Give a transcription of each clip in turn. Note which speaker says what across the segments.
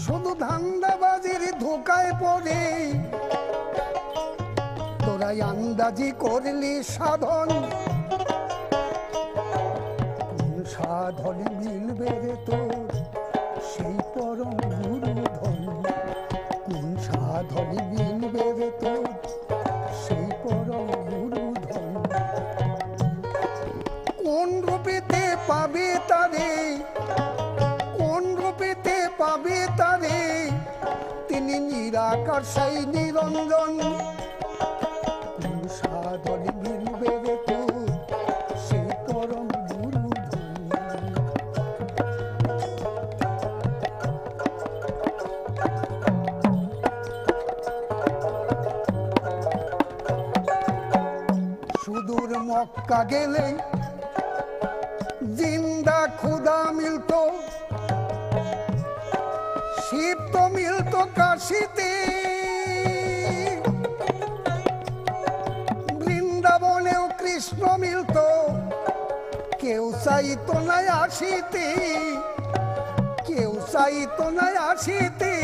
Speaker 1: শুধু ধান্দাবাজির ধোকায় পড়ে তোরাই আন্দাজি করলি সাধন, কোন সাধনে মিলবে রে তোর সেই পরম গুরু ধন, কোন সাধনে মিলবে রে তোর সেই পরম গুরু ধন, কোন রূপেতে পাবে তারে, কোন রূপেতে পাবে তারে, তিনি নিরাকার সেই নিরঞ্জন, কোন সাধনে মিলবে রে তোর সেই পরম গুরু ধন। সুদূর মক্কা গেলে জিন্দা খুদা মিলতো, শিব তো মিলতো কাশিতে, বৃন্দাবনেও কৃষ্ণ মিলতো, কেউ চাইতো না আসিতে, কেউ চাইতো না আসিতে,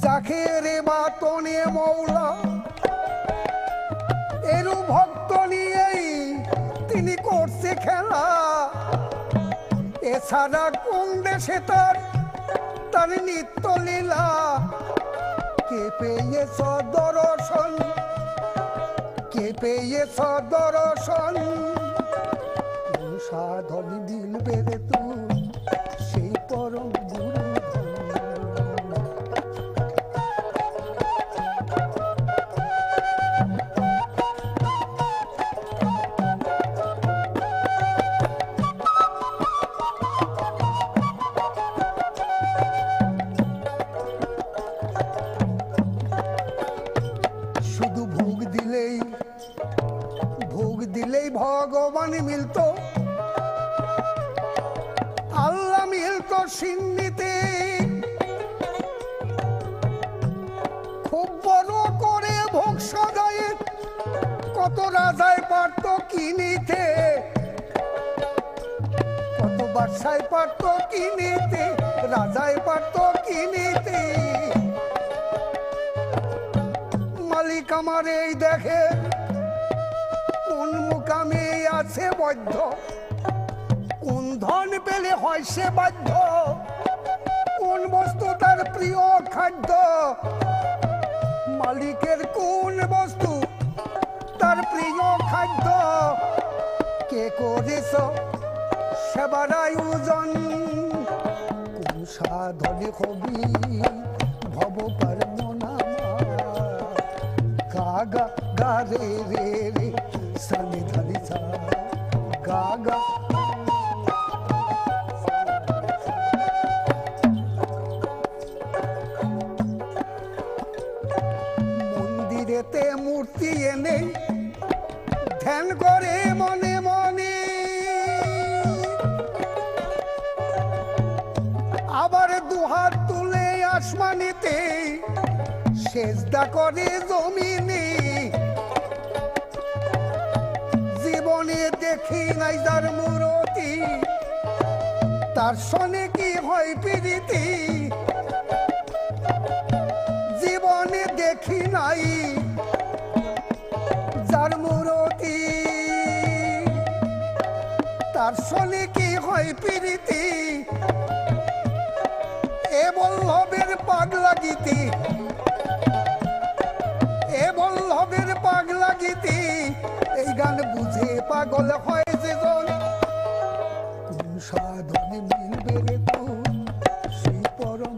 Speaker 1: যাকে রে বাতনে মৌলা এরু ভক্ত নিয়েই তিনি করছে খেলা, এছাড়া কোন দেশে তার তার নিত্য লীলা, কে পেয়েছ দর্শন, কে পেয়েছ দর্শন, কোন সাধনে মিলবে রে তুই সেই পরম গুরু ধন। শুধু ভোগ দিলেই ভগবান মিলতো, আল্লাহ মিলতো সিন্নিতে, খুব বড় করে ভোগ সাজায় কত রাজায় পারত কিনিতে, কত বাদশায় পারত কিনিতে, রাজায় পারত কিনিতে, মালিক আমার এই দেখে কোন মুকামে আছে বদ্ধ, কোন ধন পেলে হয় সে বাধ্য, কোন বস্তু তার প্রিয় খাদ্য, মালিকের কোন বস্তু তার প্রিয় খাদ্য, কে করেছ সেবার আয়োজন, কোন সাধনে হবি ভব পারব না, গাগা গা রে রে রে সানি ধানি সা, গাগা মন্দিরেতে মূর্তি এনে ধ্যান করে মনে মনে, আবার দুহাত তুলে আসমানিতে সেজদা করে জমিনে, জীবনে দেখি নাই যার মূরতি, তার সনে কি হয় প্রীতি, জীবনে দেখি নাই যার মূরতি, তার সনে কি হয় প্রীতি, এ বল্লভের পাগলা গীতি, এ বল্লভের পাগলা গীতি, এই গান বুঝে পাগল হয় যেজন, কোন সাধনে মিলবে রে তুই সেই পরম